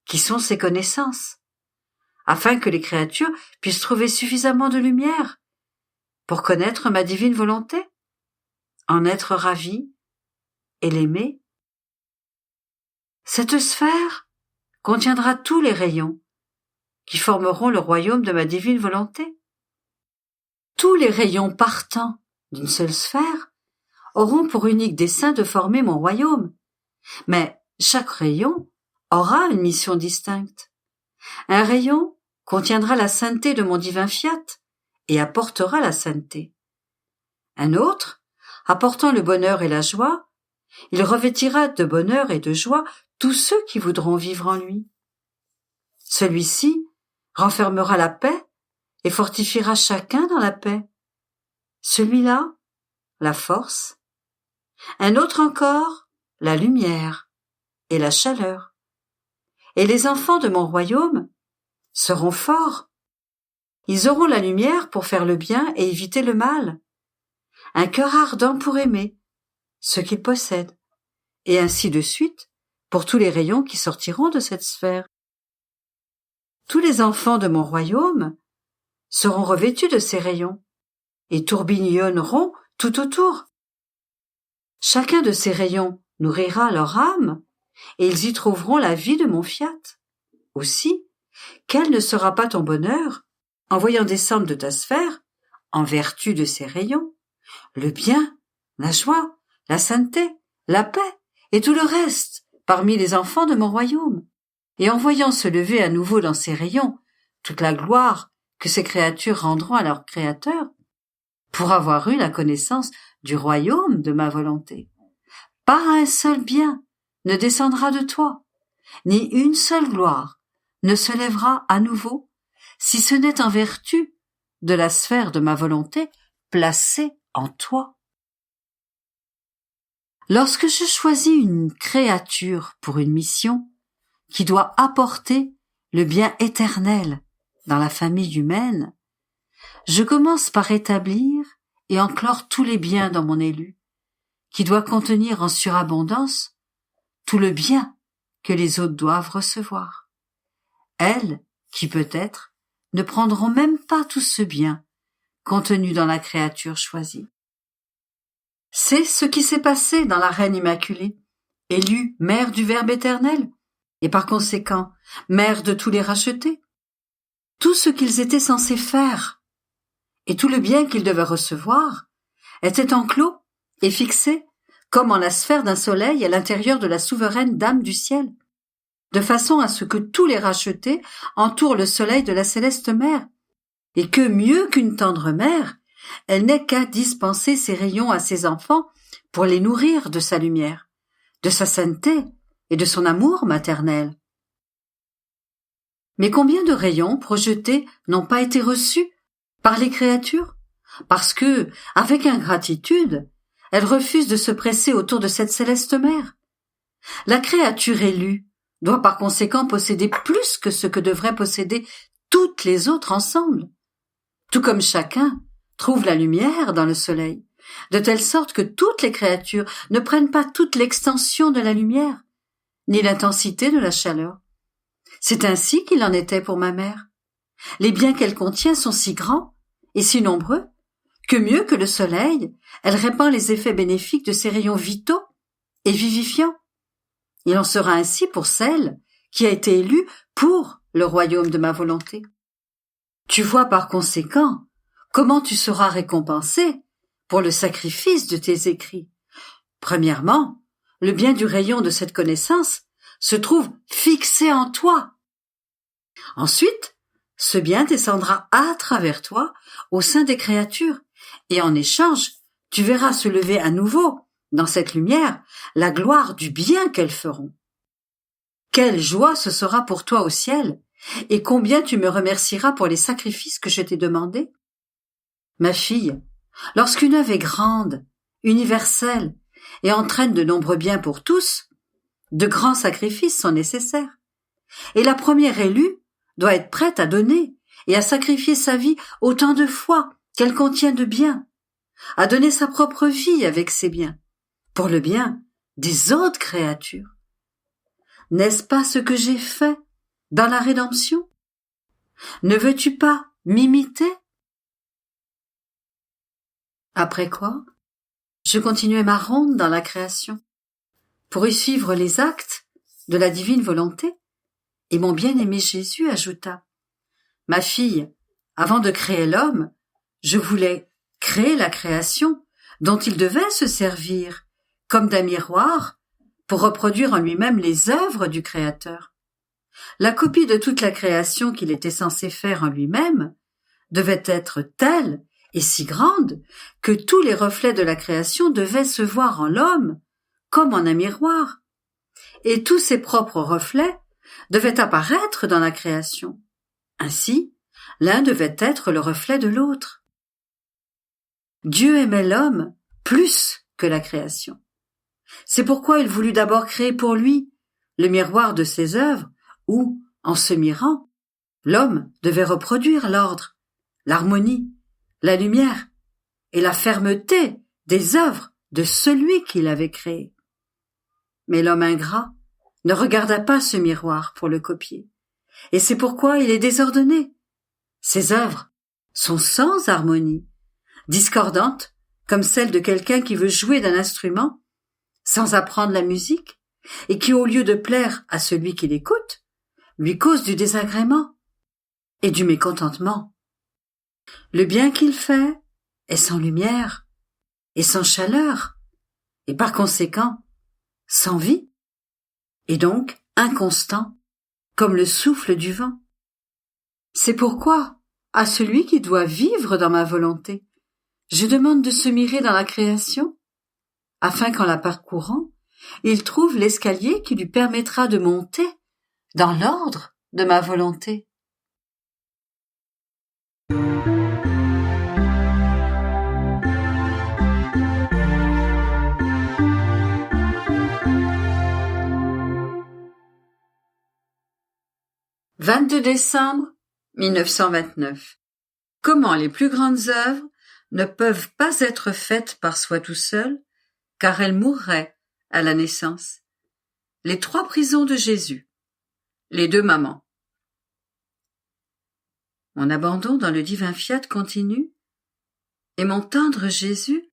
qui sont ses connaissances, afin que les créatures puissent trouver suffisamment de lumière pour connaître ma divine volonté, en être ravies et l'aimer. Cette sphère contiendra tous les rayons qui formeront le royaume de ma divine volonté. Tous les rayons partant d'une seule sphère auront pour unique dessein de former mon royaume, mais chaque rayon aura une mission distincte. Un rayon contiendra la sainteté de mon divin fiat et apportera la sainteté. Un autre, apportant le bonheur et la joie, il revêtira de bonheur et de joie tous ceux qui voudront vivre en lui. Celui-ci renfermera la paix et fortifiera chacun dans la paix. Celui-là, la force. Un autre encore, la lumière et la chaleur. Et les enfants de mon royaume seront forts. Ils auront la lumière pour faire le bien et éviter le mal. Un cœur ardent pour aimer ce qu'ils possèdent. Et ainsi de suite pour tous les rayons qui sortiront de cette sphère. Tous les enfants de mon royaume seront revêtus de ces rayons et tourbillonneront tout autour. Chacun de ces rayons nourrira leur âme et ils y trouveront la vie de mon fiat. Aussi, quel ne sera pas ton bonheur en voyant descendre de ta sphère, en vertu de ces rayons, le bien, la joie, la sainteté, la paix et tout le reste parmi les enfants de mon royaume, et en voyant se lever à nouveau dans ces rayons toute la gloire que ces créatures rendront à leur Créateur, pour avoir eu la connaissance du royaume de ma volonté. Pas un seul bien ne descendra de toi, ni une seule gloire ne se lèvera à nouveau, si ce n'est en vertu de la sphère de ma volonté placée en toi. Lorsque je choisis une créature pour une mission qui doit apporter le bien éternel dans la famille humaine, je commence par établir et enclore tous les biens dans mon élu, qui doit contenir en surabondance tout le bien que les autres doivent recevoir. Elles, qui peut-être, ne prendront même pas tout ce bien contenu dans la créature choisie. C'est ce qui s'est passé dans la Reine Immaculée, élue mère du Verbe éternel, et par conséquent, mère de tous les rachetés. Tout ce qu'ils étaient censés faire, et tout le bien qu'ils devaient recevoir, était enclos et fixé comme en la sphère d'un soleil à l'intérieur de la souveraine Dame du ciel, de façon à ce que tous les rachetés entourent le soleil de la céleste mère, et que, mieux qu'une tendre mère, elle n'est qu'à dispenser ses rayons à ses enfants pour les nourrir de sa lumière, de sa sainteté et de son amour maternel. Mais combien de rayons projetés n'ont pas été reçus par les créatures, parce que, avec ingratitude, elles refusent de se presser autour de cette céleste mère. La créature élue doit par conséquent posséder plus que ce que devraient posséder toutes les autres ensemble, tout comme chacun trouve la lumière dans le soleil, de telle sorte que toutes les créatures ne prennent pas toute l'extension de la lumière, ni l'intensité de la chaleur. C'est ainsi qu'il en était pour ma mère. Les biens qu'elle contient sont si grands et si nombreux que mieux que le soleil, elle répand les effets bénéfiques de ses rayons vitaux et vivifiants. Il en sera ainsi pour celle qui a été élue pour le royaume de ma volonté. Tu vois par conséquent comment tu seras récompensé pour le sacrifice de tes écrits. Premièrement, le bien du rayon de cette connaissance se trouve fixé en toi. Ensuite, ce bien descendra à travers toi au sein des créatures, et en échange, tu verras se lever à nouveau, dans cette lumière, la gloire du bien qu'elles feront. Quelle joie ce sera pour toi au ciel, et combien tu me remercieras pour les sacrifices que je t'ai demandés. Ma fille, lorsqu'une œuvre est grande, universelle, et entraîne de nombreux biens pour tous, de grands sacrifices sont nécessaires. Et la première élue doit être prête à donner et a sacrifié sa vie autant de fois qu'elle contient de bien, a donné sa propre vie avec ses biens, pour le bien des autres créatures. N'est-ce pas ce que j'ai fait dans la rédemption? Ne veux-tu pas m'imiter? Après quoi, je continuai ma ronde dans la création, pour y suivre les actes de la divine volonté, et mon bien-aimé Jésus ajouta: Ma fille, avant de créer l'homme, je voulais créer la création dont il devait se servir, comme d'un miroir, pour reproduire en lui-même les œuvres du Créateur. La copie de toute la création qu'il était censé faire en lui-même devait être telle et si grande que tous les reflets de la création devaient se voir en l'homme comme en un miroir, et tous ses propres reflets devaient apparaître dans la création. Ainsi, l'un devait être le reflet de l'autre. Dieu aimait l'homme plus que la création. C'est pourquoi il voulut d'abord créer pour lui le miroir de ses œuvres où, en se mirant, l'homme devait reproduire l'ordre, l'harmonie, la lumière et la fermeté des œuvres de celui qui l'avait créé. Mais l'homme ingrat ne regarda pas ce miroir pour le copier, et c'est pourquoi il est désordonné. Ses œuvres sont sans harmonie, discordantes comme celles de quelqu'un qui veut jouer d'un instrument sans apprendre la musique et qui, au lieu de plaire à celui qui l'écoute, lui cause du désagrément et du mécontentement. Le bien qu'il fait est sans lumière et sans chaleur, et par conséquent sans vie, et donc inconstant, comme le souffle du vent. C'est pourquoi, à celui qui doit vivre dans ma volonté, je demande de se mirer dans la création, afin qu'en la parcourant, il trouve l'escalier qui lui permettra de monter dans l'ordre de ma volonté. « 22 décembre 1929. Comment les plus grandes œuvres ne peuvent pas être faites par soi tout seul, car elles mourraient à la naissance. Les 3 prisons de Jésus. Les 2 mamans. Mon abandon dans le divin fiat continue, et mon tendre Jésus,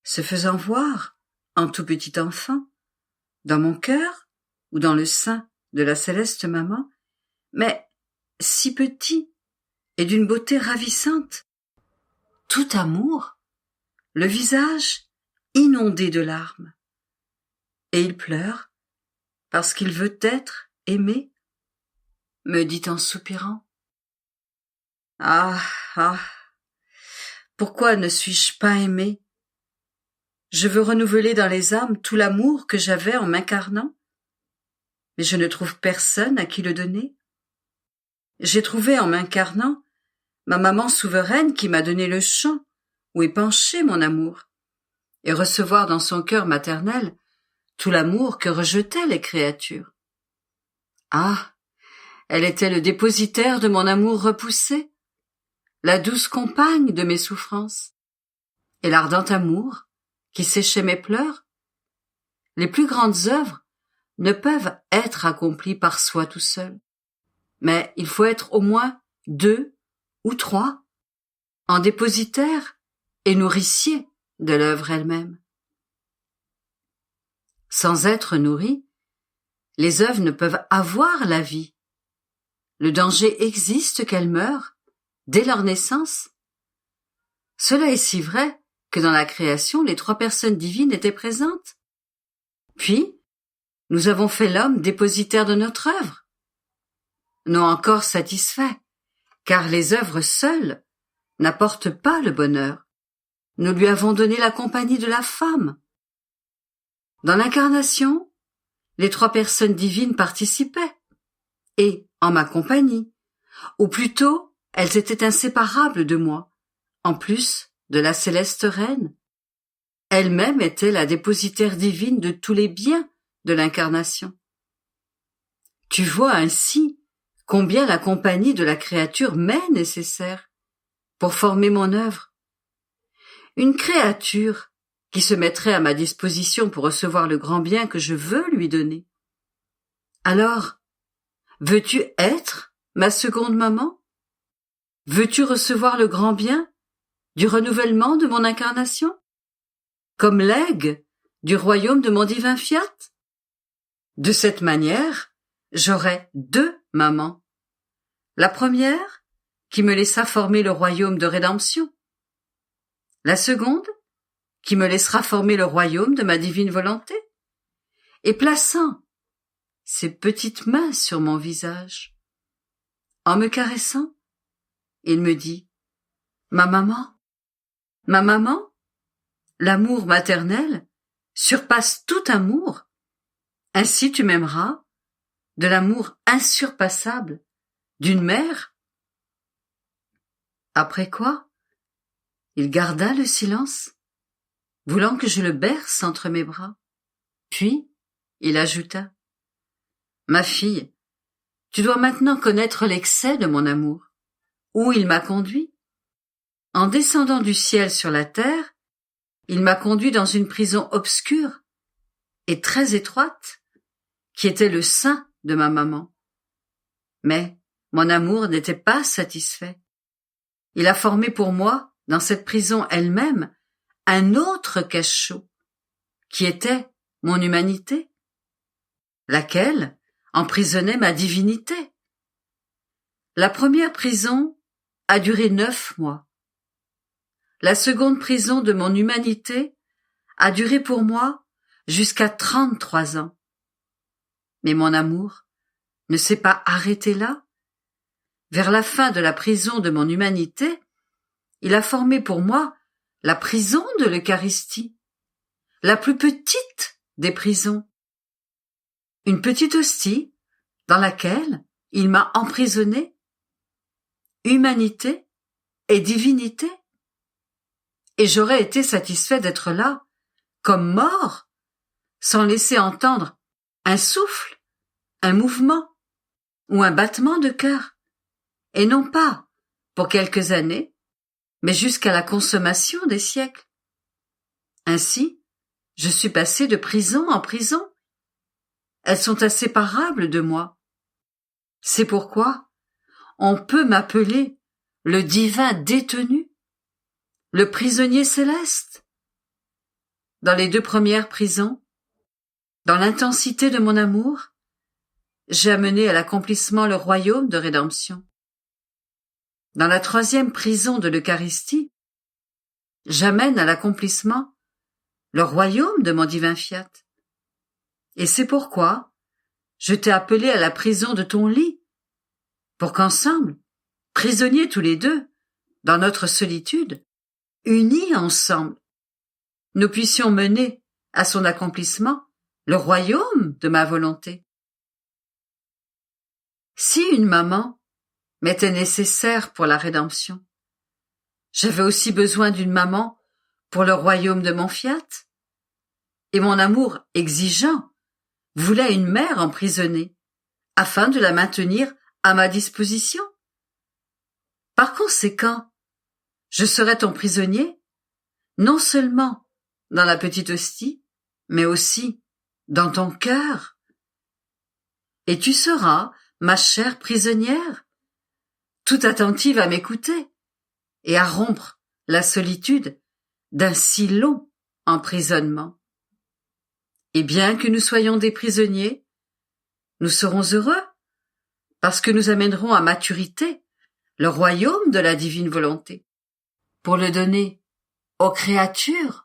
se faisant voir en tout petit enfant, dans mon cœur ou dans le sein de la céleste maman, mais si petit et d'une beauté ravissante, tout amour, le visage inondé de larmes. Et il pleure parce qu'il veut être aimé, me dit en soupirant. Ah, pourquoi ne suis-je pas aimé? Je veux renouveler dans les âmes tout l'amour que j'avais en m'incarnant, mais je ne trouve personne à qui le donner. J'ai trouvé en m'incarnant ma maman souveraine qui m'a donné le champ où est penché mon amour, et recevoir dans son cœur maternel tout l'amour que rejetaient les créatures. Ah, elle était le dépositaire de mon amour repoussé, la douce compagne de mes souffrances, et l'ardent amour qui séchait mes pleurs. Les plus grandes œuvres ne peuvent être accomplies par soi tout seul, mais il faut être au moins 2 ou 3 en dépositaire et nourricier de l'œuvre elle-même. Sans être nourries, les œuvres ne peuvent avoir la vie. Le danger existe qu'elles meurent dès leur naissance. Cela est si vrai que dans la création, les 3 personnes divines étaient présentes. Puis, nous avons fait l'homme dépositaire de notre œuvre. Non encore satisfait, car les œuvres seules n'apportent pas le bonheur. Nous lui avons donné la compagnie de la femme. Dans l'incarnation, les 3 personnes divines participaient, et en ma compagnie, ou plutôt elles étaient inséparables de moi, en plus de la céleste reine. Elle-même était la dépositaire divine de tous les biens de l'incarnation. Tu vois ainsi combien la compagnie de la créature m'est nécessaire pour former mon œuvre. Une créature qui se mettrait à ma disposition pour recevoir le grand bien que je veux lui donner. Alors, veux-tu être ma seconde maman? Veux-tu recevoir le grand bien du renouvellement de mon incarnation, comme legs du royaume de mon divin fiat? De cette manière, j'aurai 2 mamans. La première, qui me laissa former le royaume de rédemption. La seconde, qui me laissera former le royaume de ma divine volonté. Et plaçant ses petites mains sur mon visage, en me caressant, il me dit, ma maman, l'amour maternel surpasse tout amour. Ainsi tu m'aimeras de l'amour insurpassable d'une mère. Après quoi, il garda le silence, voulant que je le berce entre mes bras. Puis, il ajouta, ma fille, tu dois maintenant connaître l'excès de mon amour. Où il m'a conduit? En descendant du ciel sur la terre, il m'a conduit dans une prison obscure et très étroite, qui était le sein de ma maman. Mais mon amour n'était pas satisfait. Il a formé pour moi, dans cette prison elle-même, un autre cachot, qui était mon humanité, laquelle emprisonnait ma divinité. La première prison a duré 9 mois. La seconde prison de mon humanité a duré pour moi jusqu'à 33 ans. Mais mon amour ne s'est pas arrêté là. Vers la fin de la prison de mon humanité, il a formé pour moi la prison de l'Eucharistie, la plus petite des prisons. Une petite hostie dans laquelle il m'a emprisonné. Humanité et divinité. Et j'aurais été satisfait d'être là, comme mort, sans laisser entendre un souffle, un mouvement ou un battement de cœur, et non pas pour quelques années, mais jusqu'à la consommation des siècles. Ainsi, je suis passé de prison en prison. Elles sont inséparables de moi. C'est pourquoi on peut m'appeler le divin détenu, le prisonnier céleste. Dans les 2 premières prisons, dans l'intensité de mon amour, j'ai amené à l'accomplissement le royaume de rédemption. Dans la 3e prison de l'Eucharistie, j'amène à l'accomplissement le royaume de mon divin fiat. Et c'est pourquoi je t'ai appelé à la prison de ton lit, pour qu'ensemble, prisonniers tous les 2, dans notre solitude, unis ensemble, nous puissions mener à son accomplissement le royaume de ma volonté. Si une maman m'était nécessaire pour la rédemption, j'avais aussi besoin d'une maman pour le royaume de mon fiat, et mon amour exigeant voulait une mère emprisonnée, afin de la maintenir à ma disposition. Par conséquent, je serai ton prisonnier, non seulement dans la petite hostie, mais aussi dans ton cœur. Et tu seras ma chère prisonnière, tout attentive à m'écouter et à rompre la solitude d'un si long emprisonnement. Et bien que nous soyons des prisonniers, nous serons heureux, parce que nous amènerons à maturité le royaume de la divine volonté, pour le donner aux créatures